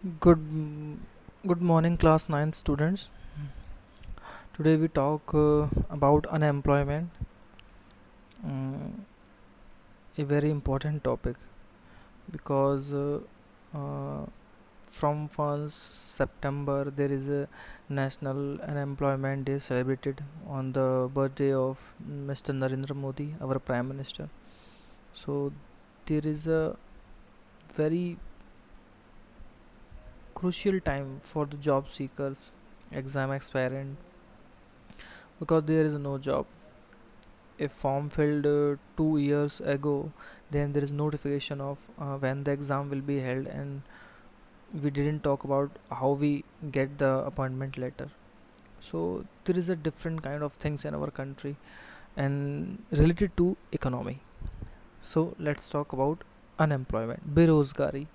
Good good morning, class 9 students. Today we talk about unemployment, mm, a very important topic because uh, from 1st September there is a National Unemployment Day celebrated on the birthday of Mr. Narendra Modi, our Prime Minister. So there is a very crucial time for the job seekers, exam aspirant, because there is no job. A form filled 2 years ago, then there is notification of when the exam will be held, and we didn't talk about how we get the appointment letter. So there is a different kind of things in our country and related to economy. So let's talk about unemployment, बेरोजगारी.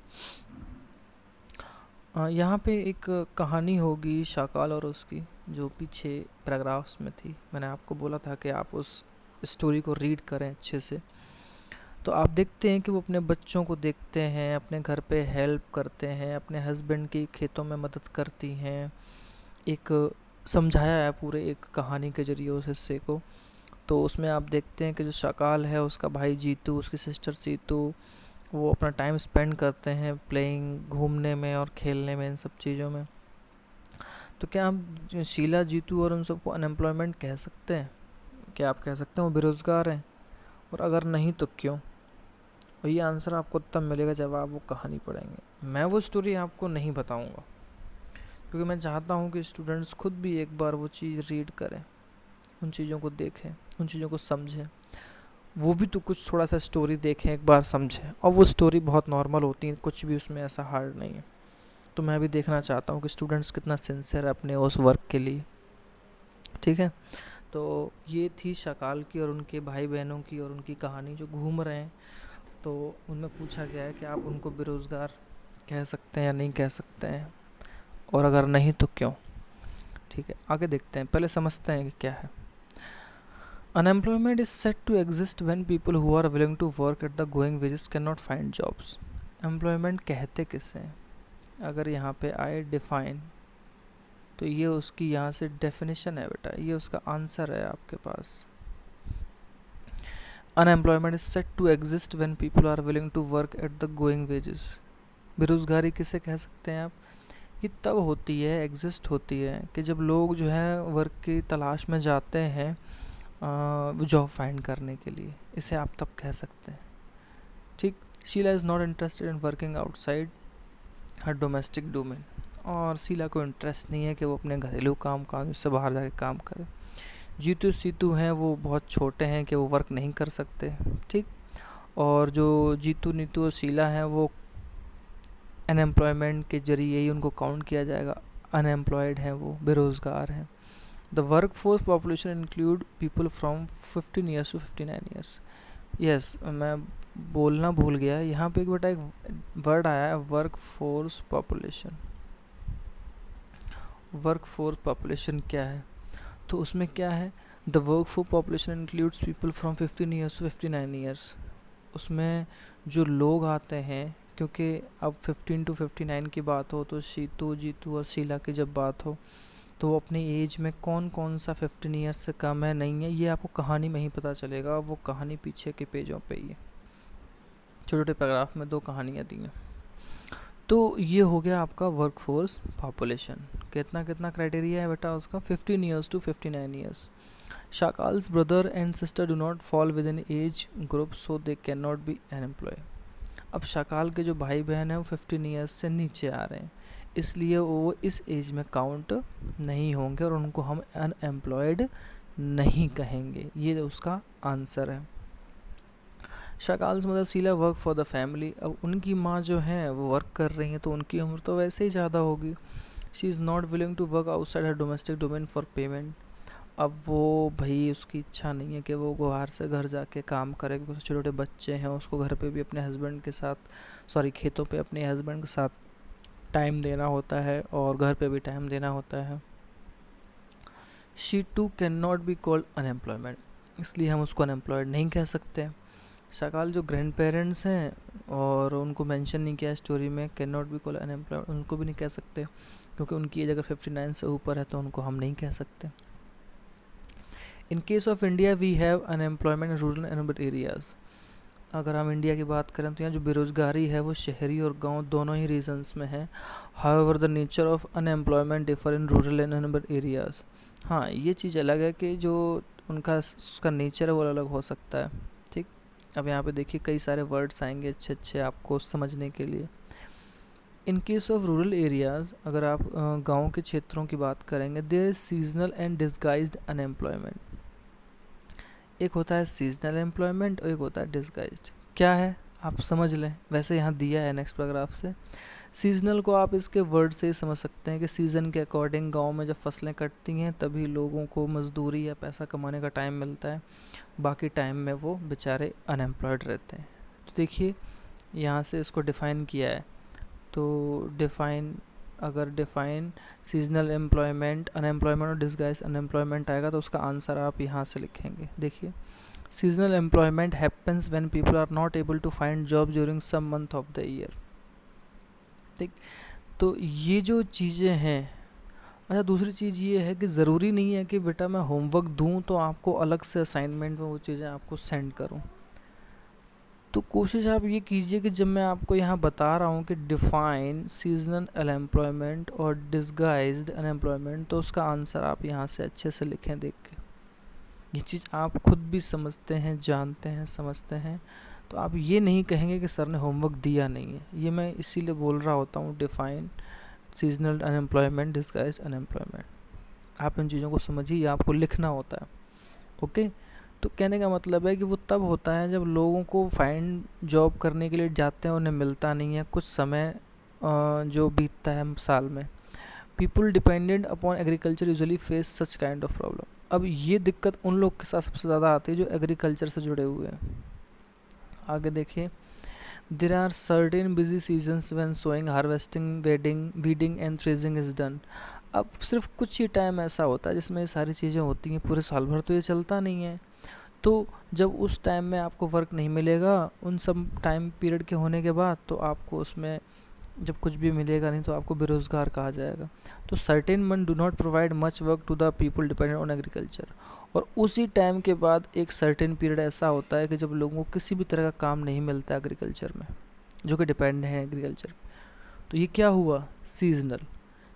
यहाँ पे एक कहानी होगी शाकाल और उसकी, जो पीछे पैराग्राफ्स में थी. मैंने आपको बोला था कि आप उस स्टोरी को रीड करें अच्छे से. तो आप देखते हैं कि वो अपने बच्चों को देखते हैं, अपने घर पे हेल्प करते हैं, अपने हस्बैंड की खेतों में मदद करती हैं. एक समझाया है पूरे एक कहानी के जरिए उस हिस्से को. तो उसमें आप देखते हैं कि जो शाकाल है, उसका भाई जीतू, उसकी सिस्टर सीतू, वो अपना टाइम स्पेंड करते हैं प्लेइंग, घूमने में और खेलने में, इन सब चीज़ों में. तो क्या आप शीला, जीतू और उन सबको अनएम्प्लॉयमेंट कह सकते हैं? क्या आप कह सकते हैं वो बेरोज़गार हैं? और अगर नहीं तो क्यों? और ये आंसर आपको तब मिलेगा जब आप वो कहानी पढ़ेंगे. मैं वो स्टोरी आपको नहीं बताऊंगा, क्योंकि मैं चाहता हूँ कि स्टूडेंट्स खुद भी एक बार वो चीज़ रीड करें, उन चीज़ों को देखें, उन चीज़ों को समझें. वो भी तो कुछ थोड़ा सा स्टोरी देखें, एक बार समझें. और वो स्टोरी बहुत नॉर्मल होती है, कुछ भी उसमें ऐसा हार्ड नहीं है. तो मैं भी देखना चाहता हूँ कि स्टूडेंट्स कितना सिंसियर है अपने उस वर्क के लिए. ठीक है. तो ये थी शकाल की और उनके भाई बहनों की और उनकी कहानी, जो घूम रहे हैं. तो उनमें पूछा गया है कि आप उनको बेरोज़गार कह सकते हैं या नहीं कह सकते हैं, और अगर नहीं तो क्यों. ठीक है, आगे देखते हैं. पहले समझते हैं कि क्या है. Unemployment is said to exist when people who are willing to work at the going wages can not find jobs. Employment कहते किसे हैं? अगर यहाँ पे आए डिफाइन, तो ये उसकी यहाँ से डेफिनेशन है बेटा, ये उसका आंसर है आपके पास. Unemployment is said to exist when people are willing to work at the going wages. बेरोज़गारी किसे कह सकते हैं आप? ये तब होती है, एग्जिस्ट होती है, कि जब लोग जो है वर्क की तलाश में जाते हैं जॉब फाइंड करने के लिए. इसे आप तब कह सकते हैं. ठीक. Sheela is not interested in working outside her domestic domain. और शीला को इंटरेस्ट नहीं है कि वो अपने घरेलू काम काज से बाहर जाके काम करे. जीतू सीतू हैं, वो बहुत छोटे हैं कि वो वर्क नहीं कर सकते. ठीक. और जो जीतू नीतू और शीला हैं, वो अनएम्प्लॉयमेंट के जरिए ही उनको काउंट किया जाएगा. अनएम्प्लॉयड हैं, वो बेरोज़गार हैं. The work force population include people from 15 years to 59 years. Yes, मैं बोलना भूल गया, यहाँ पे एक बेटा एक वर्ड आया है, work force population. Work force population क्या है? तो उसमें क्या है, the work force population includes people from 15 years to 59 years. उसमें जो लोग आते हैं, क्योंकि अब 15 टू 59 की बात हो, तो शीतू, जीतू और शीला की जब बात हो, तो वो अपनी एज में कौन कौन सा 15 ईयर्स से कम है, नहीं है, ये आपको कहानी में ही पता चलेगा. वो कहानी पीछे के पेजों पे ही है, छोटे छोटे पैराग्राफ में 2 कहानियाँ दी हैं. तो ये हो गया आपका वर्क फोर्स पॉपुलेशन. कितना कितना क्राइटेरिया है बेटा उसका? 15 years to 59 years. Shakal's brother and sister do not fall within age group, so they cannot be unemployed. अब शाकाल के जो भाई बहन हैं वो 15 ईयर्स से नीचे आ रहे हैं, इसलिए वो इस एज में काउंट नहीं होंगे और उनको हम अनएम्प्लॉयड नहीं कहेंगे. ये उसका आंसर है. शाकाल्स mother Sheila work for the family. अब उनकी माँ जो है वो वर्क कर रही हैं, तो उनकी उम्र तो वैसे ही ज़्यादा होगी. She is not willing to work outside her domestic domain for payment. अब वो भाई उसकी इच्छा नहीं है कि वो बाहर से घर जाके काम करे, क्योंकि छोटे छोटे बच्चे हैं, उसको घर पे भी अपने हस्बैंड के साथ, सॉरी खेतों पे अपने हस्बैंड के साथ टाइम देना होता है और घर पे भी टाइम देना होता है. She too can not be called unemployment, इसलिए हम उसको अनएम्प्लॉयड नहीं कह सकते. शाकाल जो ग्रैंड पेरेंट्स हैं और उनको मेंशन नहीं किया स्टोरी में, can not be called unemployed, उनको भी नहीं कह सकते क्योंकि उनकी एज अगर 59 से ऊपर है तो उनको हम नहीं कह सकते। In case of India we have unemployment in rural and urban areas. अगर हम इंडिया की बात करें तो यहाँ जो बेरोज़गारी है वो शहरी और गांव दोनों ही रीजन्स में है। However the nature of unemployment differ in rural and urban areas. हाँ, ये चीज़ अलग है कि जो उनका उसका नेचर है वो अलग हो सकता है। ठीक, अब यहाँ पे देखिए कई सारे वर्ड्स आएंगे अच्छे अच्छे आपको समझने के लिए। In case of rural areas, अगर आप गाँव के क्षेत्रों की बात करेंगे, there is seasonal and disguised unemployment. एक होता है सीजनल एम्प्लॉयमेंट और एक होता है डिस्गाइज्ड। क्या है आप समझ लें, वैसे यहाँ दिया है नेक्स्ट पैराग्राफ से। सीजनल को आप इसके वर्ड से ही समझ सकते हैं कि सीज़न के अकॉर्डिंग गांव में जब फसलें कटती हैं तभी लोगों को मजदूरी या पैसा कमाने का टाइम मिलता है, बाकी टाइम में वो बेचारे अनएम्प्लॉयड रहते हैं। तो देखिए यहाँ से इसको डिफ़ाइन किया है, तो अगर डिफ़ाइन सीजनल एम्प्लॉयमेंट, अनएम्प्लॉयमेंट और डिस्गाइज अनएम्प्लॉयमेंट आएगा तो उसका आंसर आप यहाँ से लिखेंगे। देखिए, seasonal employment happens when people are not able to find job during some month of the year. ठीक, तो ये जो चीज़ें हैं। अच्छा, दूसरी चीज़ ये है कि ज़रूरी नहीं है कि बेटा मैं होमवर्क दूँ तो आपको अलग से असाइनमेंट में वो चीज़ें आपको सेंड करूँ। तो कोशिश आप ये कीजिए कि जब मैं आपको यहाँ बता रहा हूँ कि डिफाइन सीजनल अनएम्प्लॉयमेंट और डिस्गाइज्ड अनएम्प्लॉयमेंट, तो उसका आंसर आप यहाँ से अच्छे से लिखें देख के। ये चीज़ आप खुद भी समझते हैं, जानते हैं, समझते हैं, तो आप ये नहीं कहेंगे कि सर ने होमवर्क दिया नहीं है। ये मैं इसीलिए बोल रहा होता हूँ define seasonal unemployment, disguised unemployment. आप इन चीज़ों को समझिए, आपको लिखना होता है। ओके, तो कहने का मतलब है कि वो तब होता है जब लोगों को फाइंड जॉब करने के लिए जाते हैं, उन्हें मिलता नहीं है, कुछ समय जो बीतता है साल में। People dependent upon agriculture usually face such kind of problem. अब ये दिक्कत उन लोग के साथ सबसे ज़्यादा आती है जो एग्रीकल्चर से जुड़े हुए हैं। आगे देखिए, there are certain busy seasons when sowing, harvesting, weeding and threshing is done. अब सिर्फ कुछ ही टाइम ऐसा होता है जिसमें ये सारी चीज़ें होती हैं, पूरे साल भर तो ये चलता नहीं है। तो जब उस टाइम में आपको वर्क नहीं मिलेगा, उन सब टाइम पीरियड के होने के बाद, तो आपको उसमें जब कुछ भी मिलेगा नहीं तो आपको बेरोज़गार कहा जाएगा। तो सर्टेन मन do not provide much work to the people dependent on agriculture. और उसी टाइम के बाद एक सर्टेन पीरियड ऐसा होता है कि जब लोगों को किसी भी तरह का काम नहीं मिलता एग्रीकल्चर में, जो कि डिपेंड है एग्रीकल्चर। तो ये क्या हुआ, सीजनल।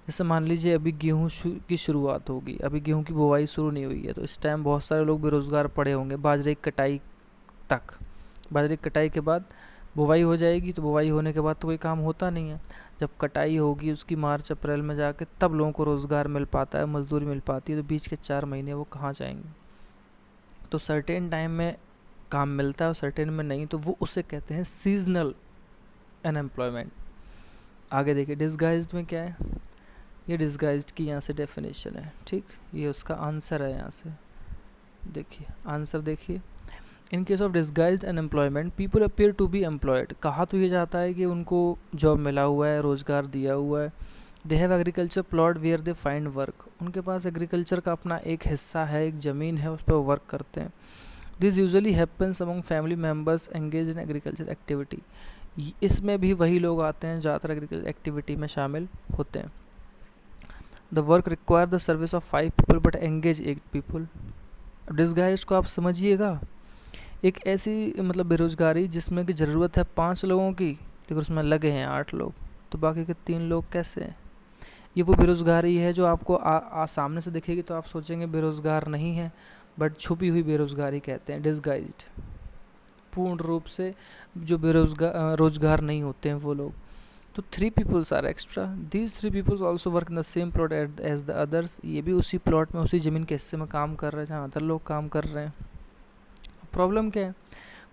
जैसे मान लीजिए अभी गेहूँ की शुरुआत होगी, अभी गेहूँ की बुवाई शुरू नहीं हुई है, तो इस टाइम बहुत सारे लोग बेरोज़गार पड़े होंगे बाजरे की कटाई तक। बाजरे की कटाई के बाद बुवाई हो जाएगी, तो बुवाई होने के बाद तो कोई काम होता नहीं है। जब कटाई होगी उसकी मार्च अप्रैल में जाके तब लोगों को रोज़गार मिल पाता है, मजदूरी मिल पाती है, तो बीच के 4 महीने वो कहाँ जाएंगे। तो सर्टेन टाइम में काम मिलता है और सर्टेन में नहीं, तो वो उसे कहते हैं सीजनल अनएम्प्लॉयमेंट। आगे देखिए, डिस्गाइज्ड में क्या है, ये डिस्गाइज्ड की यहाँ से डेफिनेशन है। ठीक, ये उसका आंसर है। यहाँ से देखिए आंसर, देखिए, in case of disguised unemployment people appear to be employed. कहा तो ये जाता है कि उनको जॉब मिला हुआ है, रोज़गार दिया हुआ है। They have agriculture plot where they find work. उनके पास एग्रीकल्चर का अपना एक हिस्सा है, एक ज़मीन है, उस पर वर्क करते हैं। This usually happens among family members engage in agriculture activity. इसमें भी वही लोग आते हैं ज़्यादातर एग्रीकल्चर एक्टिविटी में शामिल होते हैं। The work require the service of 5 people but engage 8 people. Disguise को आप समझिएगा, एक ऐसी मतलब बेरोज़गारी जिसमें कि ज़रूरत है 5 लोगों की, लेकिन उसमें लगे हैं 8 लोग, तो बाकी के 3 लोग कैसे हैं। ये वो बेरोज़गारी है जो आपको सामने से दिखेगी तो आप सोचेंगे बेरोज़गार नहीं है, बट छुपी हुई बेरोज़गारी कहते हैं, डिस्गाइज्ड। पूर्ण रूप से जो रोज़गार नहीं होते हैं वो लोग। तो 3 peoples are extra. These 3 peoples also work in the same plot as the others. ये भी उसी प्लॉट में, उसी ज़मीन के हिस्से में काम कर रहे हैं जहाँ अदर लोग काम कर रहे हैं। प्रॉब्लम क्या है,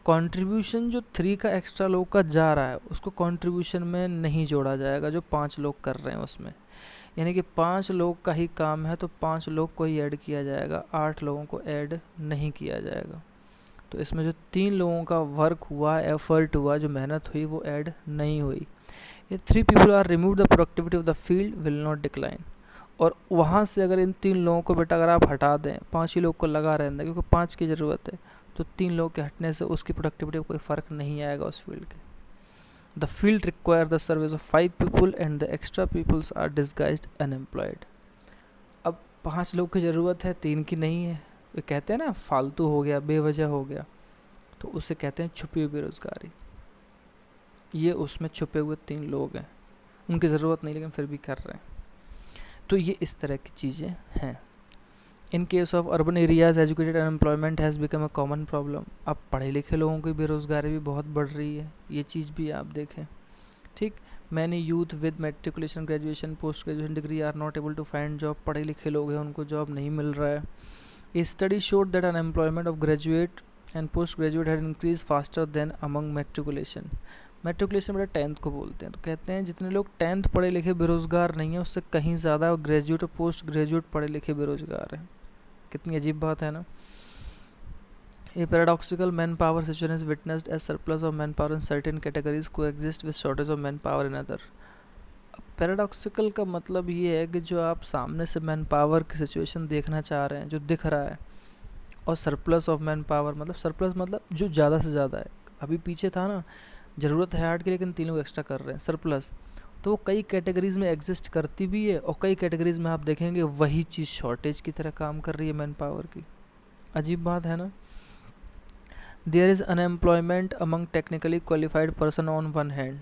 कंट्रीब्यूशन जो 3 का एक्स्ट्रा लोग का जा रहा है उसको कंट्रीब्यूशन में नहीं जोड़ा जाएगा जो 5 लोग कर रहे हैं उसमें। यानी कि 5 लोग का ही काम है तो 5 लोग को ही ऐड किया जाएगा, 8 लोगों को ऐड नहीं किया जाएगा। तो इसमें जो 3 लोगों का वर्क हुआ, एफर्ट हुआ, जो मेहनत हुई, वो ऐड नहीं हुई। If 3 people are removed, the productivity of the field will not decline। और वहाँ से अगर इन 3 लोगों को बेटा अगर आप हटा दें, 5 ही लोग को लगा रहने दें, क्योंकि 5 की ज़रूरत है, तो 3 लोग के हटने से उसकी प्रोडक्टिविटी में कोई फ़र्क नहीं आएगा उस फील्ड के। The field require the service of 5 people and the extra peoples are disguised unemployed. अब 5 लोग की ज़रूरत है, 3 की नहीं है। ये कहते हैं ना फालतू हो गया, बेवजह हो गया, तो उसे कहते हैं छुपी हुई बेरोज़गारी। ये उसमें छुपे हुए 3 लोग हैं, उनकी ज़रूरत नहीं लेकिन फिर भी कर रहे हैं। तो ये इस तरह की चीज़ें हैं। इन case of urban areas educated unemployment has become a common problem. अब पढ़े लिखे लोगों की बेरोज़गारी भी बहुत बढ़ रही है, ये चीज़ भी आप देखें। ठीक, many youth with matriculation graduation post graduation degree are not able to find job. पढ़े लिखे लोग हैं, उनको जॉब नहीं मिल रहा है। A study showed that unemployment of graduate and post graduate had increase faster than among matriculation. Matriculation बेटा 10th को बोलते हैं। तो कहते हैं जितने लोग 10th पढ़े लिखे बेरोज़गार नहीं है, उससे कहीं ज़्यादा ग्रेजुएट और पोस्ट ग्रेजुएट पढ़े लिखे बेरोज़गार हैं। कितनी अजीब बात है ना। A paradoxical manpower situation is witnessed as surplus of manpower in certain categories coexist with shortage of manpower in other. Paradoxical का मतलब ये है कि जो आप सामने से मैन पावर की सिचुएशन देखना चाह रहे हैं, जो दिख रहा है, और सरप्लस ऑफ मैन पावर मतलब सरप्लस मतलब जो ज़्यादा से ज़्यादा है। अभी पीछे था ना, ज़रूरत है 8 की लेकिन 3 लोग एक्स्ट्रा कर रहे हैं, सरप्लस। तो वो कई कैटेगरीज में एग्जिस्ट करती भी है और कई कैटेगरीज में आप देखेंगे वही चीज़ शॉर्टेज की तरह काम कर रही है मैन पावर की। अजीब बात है ना। There is unemployment among technically qualified person on one hand.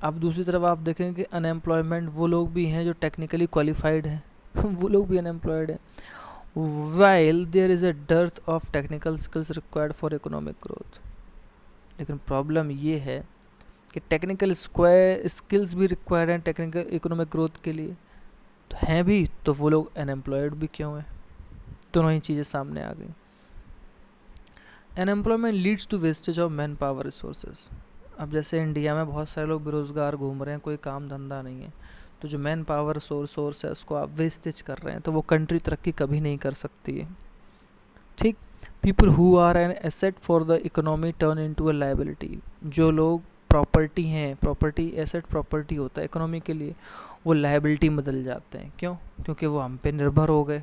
अब दूसरी तरफ आप देखेंगे कि अनएम्प्लॉयमेंट वो लोग भी हैं जो टेक्निकली क्वालिफाइड हैं वो लोग भी अनएम्प्लॉयड हैं। While there is a dearth of technical skills required for economic growth. लेकिन प्रॉब्लम ये है कि टेक्निकल स्किल्स भी रिक्वायर्ड हैं टेक्निकल इकोनॉमिक ग्रोथ के लिए, तो हैं भी, तो वो लोग अनएम्प्लॉयड भी क्यों हैं। दोनों ही चीज़ें सामने आ गई। Unemployment leads to wastage of man power resources. अब जैसे इंडिया में बहुत सारे लोग बेरोज़गार घूम रहे हैं, कोई काम धंधा नहीं है, तो जो मैन पावर सोर्स है उसको आप वेस्टेज कर रहे हैं, तो वो कंट्री तरक्की कभी नहीं कर सकती है। ठीक, people who are an asset for the economy turn into a liability. जो लोग प्रॉपर्टी हैं, प्रॉपर्टी एसेट प्रॉपर्टी होता है इकोनॉमी के लिए, वो लायबिलिटी में बदल जाते हैं। क्यों? क्योंकि वो हम पे निर्भर हो गए।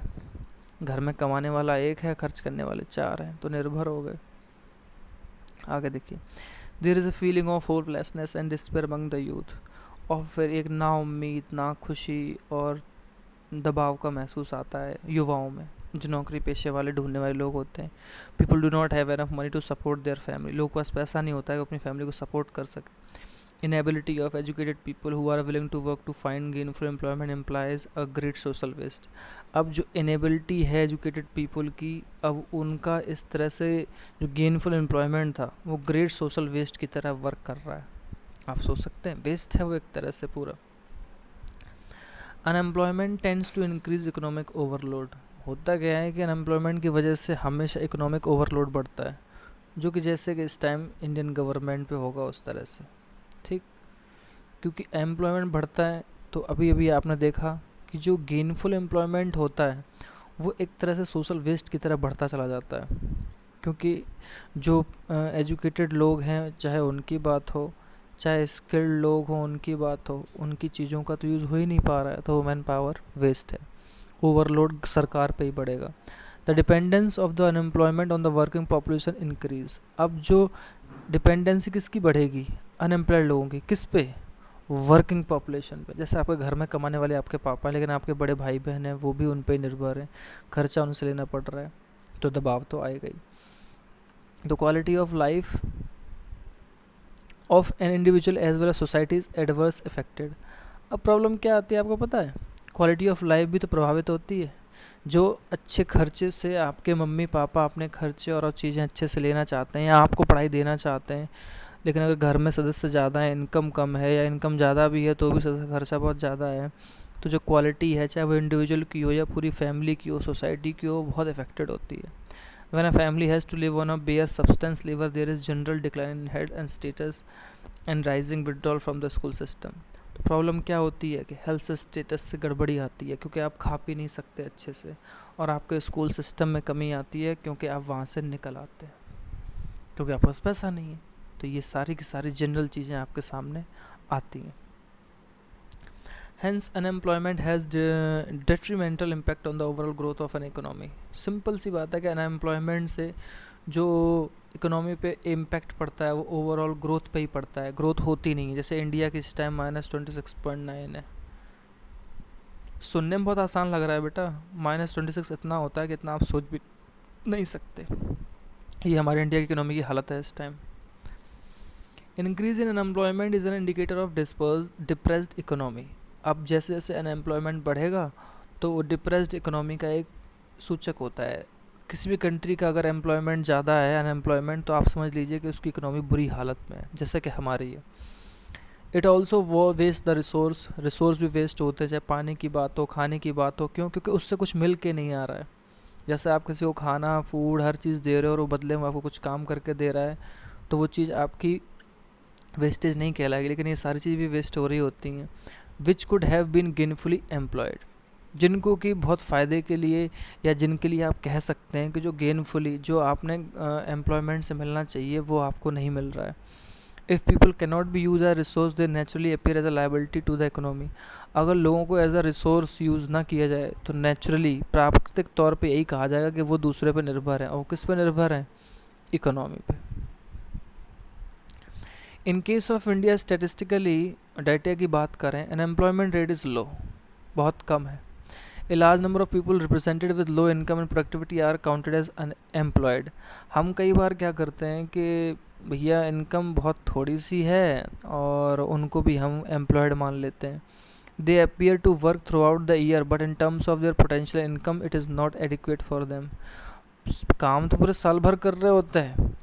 घर में कमाने वाला एक है, खर्च करने वाले 4 हैं, तो निर्भर हो गए। आगे देखिए, there is a feeling of hopelessness and despair among the youth. और फिर एक ना उम्मीद, ना खुशी और दबाव का महसूस आता है युवाओं में, जो नौकरी पेशे वाले ढूंढने वाले लोग होते हैं। People do not have enough money to support their family. लोगों के पास पैसा नहीं होता है कि अपनी फैमिली को सपोर्ट कर सके। Inability of educated people who are willing to work to find gainful employment implies a great social waste. अब जो इनेबिलिटी है एजुकेटेड पीपल की, अब उनका इस तरह से जो गेनफुल एम्प्लॉयमेंट था वो ग्रेट सोशल वेस्ट की तरह वर्क कर रहा है। आप सोच सकते हैं, वेस्ट है वो एक तरह से पूरा। Unemployment tends to increase economic overload. होता क्या है कि अनएम्प्लॉयमेंट की वजह से हमेशा इकोनॉमिक ओवरलोड बढ़ता है, जो कि जैसे कि इस टाइम इंडियन गवर्नमेंट पे होगा उस तरह से। ठीक, क्योंकि एम्प्लॉयमेंट बढ़ता है, तो अभी अभी आपने देखा कि जो गेनफुल एम्प्लॉयमेंट होता है वो एक तरह से सोशल वेस्ट की तरह बढ़ता चला जाता है। क्योंकि जो एजुकेटेड लोग हैं, चाहे उनकी बात हो, चाहे स्किल्ड लोग हों उनकी बात हो, उनकी चीज़ों का तो यूज़ हो ही नहीं पा रहा है, तो वो मैन पावर वेस्ट है। ओवरलोड सरकार पे ही बढ़ेगा। The dependence of the unemployment on the working population increase. अब जो डिपेंडेंसी किसकी बढ़ेगी? अनएम्प्लॉयड लोगों की। किस पे? वर्किंग पॉपुलेशन पे। जैसे आपके घर में कमाने वाले आपके पापा हैं, लेकिन आपके बड़े भाई बहन हैं, वो भी उन पे निर्भर हैं, खर्चा उनसे लेना पड़ रहा है, तो दबाव तो आएगा ही। The quality of life of an individual as well as society is adverse effected. अब प्रॉब्लम क्या आती है आपको पता है? क्वालिटी ऑफ लाइफ भी तो प्रभावित होती है। जो अच्छे खर्चे से आपके मम्मी पापा अपने खर्चे और चीज़ें अच्छे से लेना चाहते हैं या आपको पढ़ाई देना चाहते हैं, लेकिन अगर घर में सदस्य ज़्यादा है, इनकम कम है, या इनकम ज़्यादा भी है तो भी खर्चा बहुत ज़्यादा है, तो जो क्वालिटी है, चाहे वो इंडिविजुअल की हो या पूरी फैमिली की हो, सोसाइटी की हो, बहुत अफेक्टेड होती है। When a family has to live on a bare substance level, there is general decline in health and status and rising withdrawal from the school system. तो प्रॉब्लम क्या होती है कि हेल्थ स्टेटस से गड़बड़ी आती है, क्योंकि आप खा पी नहीं सकते अच्छे से, और आपके स्कूल सिस्टम में कमी आती है क्योंकि आप वहाँ से निकल आते हैं, क्योंकि आपके पास पैसा नहीं है। तो ये सारी की सारी जनरल चीज़ें आपके सामने आती हैं। Hence unemployment has detrimental impact on the overall growth of an economy. Simple सी बात है कि अनएम्प्लॉयमेंट से जो इकोनॉमी पे इम्पैक्ट पड़ता है वो ओवरऑल ग्रोथ पे ही पड़ता है, ग्रोथ होती नहीं है। जैसे इंडिया की इस टाइम -26.9 है। सुनने में बहुत आसान लग रहा है बेटा, -26 इतना होता है कि इतना आप सोच भी नहीं सकते। ये हमारे इंडिया की इकोनॉमी की हालत है इस time. Increase in unemployment is an indicator of depressed economy. अब जैसे जैसे अनएम्प्लॉयमेंट बढ़ेगा तो वो डिप्रेस्ड इकोनॉमी का एक सूचक होता है। किसी भी कंट्री का अगर एम्प्लॉयमेंट ज़्यादा है, अनएम्प्लॉयमेंट, तो आप समझ लीजिए कि उसकी इकोनॉमी बुरी हालत में है, जैसे कि हमारी है। इट ऑल्सो वो वेस्ट द रिसोर्स भी वेस्ट होते हैं, चाहे पानी की बात हो, खाने की बात हो। क्यों? क्योंकि उससे कुछ मिल के नहीं आ रहा है। जैसे आप किसी को खाना, फूड, हर चीज़ दे रहे हो और वो बदले में आपको कुछ काम करके दे रहा है, तो वो चीज़ आपकी वेस्टेज नहीं कहलाएगी। लेकिन ये सारी चीज़ भी वेस्ट हो रही होती हैं, which could have been gainfully employed, जिनको कि बहुत फ़ायदे के लिए, या जिनके लिए आप कह सकते हैं कि जो गेनफुली, जो आपने एम्प्लॉयमेंट से मिलना चाहिए, वो आपको नहीं मिल रहा है। If people can not be use as resource, they naturally appear as a liability to the economy. अगर लोगों को एज अ रिसोर्स यूज़ ना किया जाए तो नेचुरली, प्राकृतिक तौर पे यही कहा जाएगा कि वो दूसरे पर निर्भर है। और किस पर निर्भर है? इकोनॉमी पे। इन case of India, statistically data की बात करें, अनएम्प्लॉयमेंट रेट इज़ लो, बहुत कम है। A large number of people represented with low income and productivity are counted as unemployed। हम कई बार क्या करते हैं कि भैया इनकम बहुत थोड़ी सी है और उनको भी हम एम्प्लॉयड मान लेते हैं। They appear to work throughout the year but in terms of their potential income it is not adequate for them। काम तो पूरे साल भर कर रहे होते हैं,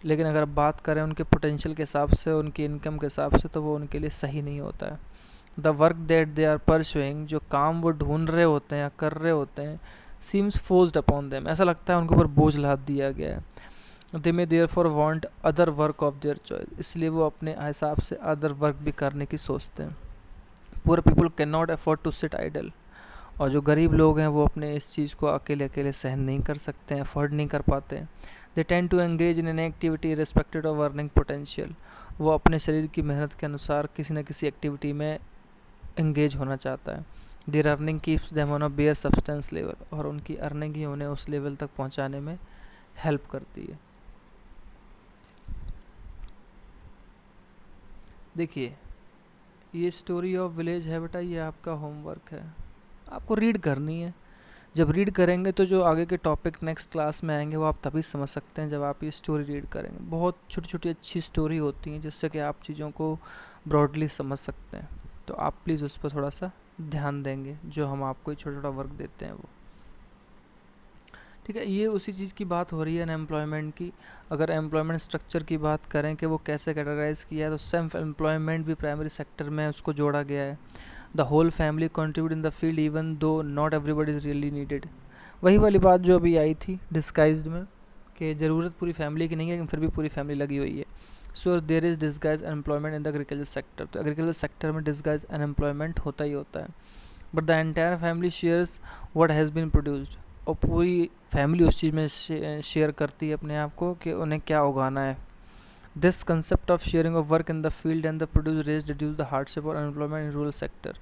लेकिन अगर बात करें उनके पोटेंशियल के हिसाब से, उनकी इनकम के हिसाब से, तो वो उनके लिए सही नहीं होता है। The work that they are pursuing, जो काम वो ढूंढ रहे होते हैं या कर रहे होते हैं, सीम्स फोर्स्ड अपॉन देम, ऐसा लगता है उनके ऊपर बोझ लाद दिया गया है। They may therefore want other work of their choice, इसलिए वो अपने हिसाब से अदर वर्क भी करने की सोचते हैं। Poor people can not afford to sit idle, और जो गरीब लोग हैं वो अपने इस चीज़ को अकेले अकेले सहन नहीं कर सकते हैं, अफोर्ड नहीं कर पाते हैं। They tend to engage in an activity respected of earning potential, वो अपने शरीर की मेहनत के अनुसार किसी न किसी एक्टिविटी में एंगेज होना चाहता है। Their earning keeps them on a bare substance level, और उनकी अर्निंग ही उन्हें उस लेवल तक पहुंचाने में हेल्प करती है। देखिए, ये स्टोरी ऑफ विलेज है बेटा, ये आपका होमवर्क है, आपको रीड करनी है। जब रीड करेंगे तो जो आगे के टॉपिक नेक्स्ट क्लास में आएंगे वो आप तभी समझ सकते हैं जब आप ये स्टोरी रीड करेंगे। बहुत छोटी छोटी अच्छी स्टोरी होती हैं जिससे कि आप चीज़ों को ब्रॉडली समझ सकते हैं। तो आप प्लीज़ उस पर थोड़ा सा ध्यान देंगे, जो हम आपको छोटा छोटा वर्क देते हैं वो। ठीक है, ये उसी चीज़ की बात हो रही है अनएम्प्लॉयमेंट की। अगर एम्प्लॉयमेंट स्ट्रक्चर की बात करें कि वो कैसे कैटेगराइज किया है, तो सेल्फ एम्प्लॉयमेंट भी प्राइमरी सेक्टर में उसको जोड़ा गया है। The whole family contribute in the field even though not everybody is really needed. वही वाली बात जो अभी आई थी डिस्गाइज्ड में, कि ज़रूरत पूरी फैमिली की नहीं है लेकिन फिर भी पूरी फैमिली लगी हुई है। So there is disguise unemployment in the agriculture sector, तो एग्रीकल्चर सेक्टर में डिस्गाइज अनएम्प्लॉयमेंट होता ही होता है। But the entire family shares what has been produced, और पूरी फैमिली उस चीज़ में शेयर करती है अपने आप को कि उन्हें क्या उगाना है। This concept of sharing of work in the field and the produce raise reduce the hardship और अनएम्प्लॉयमेंट इन रूरल सेक्टर।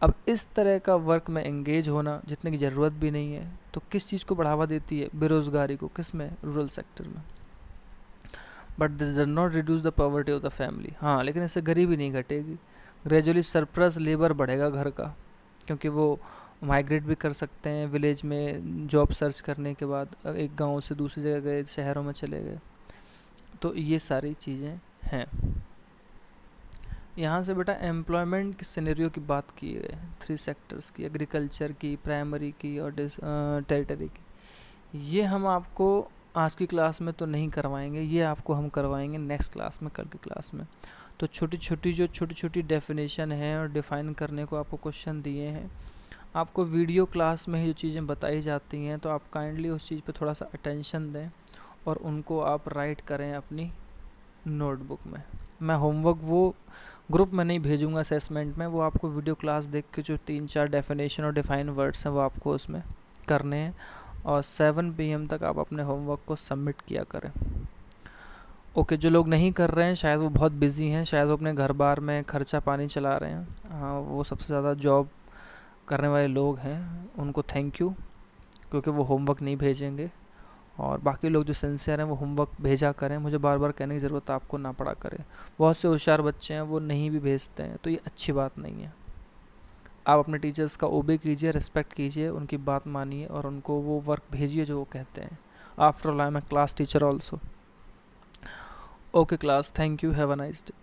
अब इस तरह का वर्क में एंगेज होना जितने की ज़रूरत भी नहीं है, तो किस चीज़ को बढ़ावा देती है? बेरोज़गारी को। किस में? रूरल सेक्टर में। But this does not reduce the poverty of the family. हाँ, लेकिन इससे गरीबी नहीं घटेगी। ग्रेजुअली सरप्लस लेबर बढ़ेगा घर का, क्योंकि वो माइग्रेट भी कर सकते हैं विलेज में, जॉब सर्च करने के बाद एक गांव से दूसरी जगह गए, शहरों में चले गए। तो ये सारी चीज़ें हैं। यहाँ से बेटा एम्प्लॉयमेंट के सिनेरियो की बात की है, 3 सेक्टर्स की, एग्रीकल्चर की, प्राइमरी की और टेरिटरी की। ये हम आपको आज की क्लास में तो नहीं करवाएंगे, ये आपको हम करवाएंगे नेक्स्ट क्लास में, कल की क्लास में। तो छोटी छोटी डेफिनेशन है और डिफ़ाइन करने को आपको क्वेश्चन दिए हैं, आपको वीडियो क्लास में ही जो चीज़ें बताई जाती हैं, तो आप काइंडली उस चीज़ पे थोड़ा सा अटेंशन दें और उनको आप राइट करें अपनी नोटबुक में। मैं होमवर्क वो ग्रुप में नहीं भेजूंगा असेसमेंट में, वो आपको वीडियो क्लास देख के जो 3-4 डेफिनेशन और डिफाइन वर्ड्स हैं वो आपको उसमें करने हैं, और 7 PM तक आप अपने होमवर्क को सबमिट किया करें। ओके, जो लोग नहीं कर रहे हैं शायद वो बहुत बिजी हैं, शायद वो अपने घर बार में खर्चा पानी चला रहे हैं। हाँ, वो सबसे ज़्यादा जॉब करने वाले लोग हैं, उनको थैंक यू, क्योंकि वो होमवर्क नहीं भेजेंगे और बाकी लोग जो सिंसियर हैं वो होमवर्क भेजा करें, मुझे बार बार कहने की ज़रूरत आपको ना पड़ा करे। बहुत से होशियार बच्चे हैं वो नहीं भी भेजते हैं, तो ये अच्छी बात नहीं है। आप अपने टीचर्स का ओबे कीजिए, रिस्पेक्ट कीजिए, उनकी बात मानिए और उनको वो वर्क भेजिए जो वो कहते हैं। After all I am a class teacher also. Okay class, thank you, have a nice day.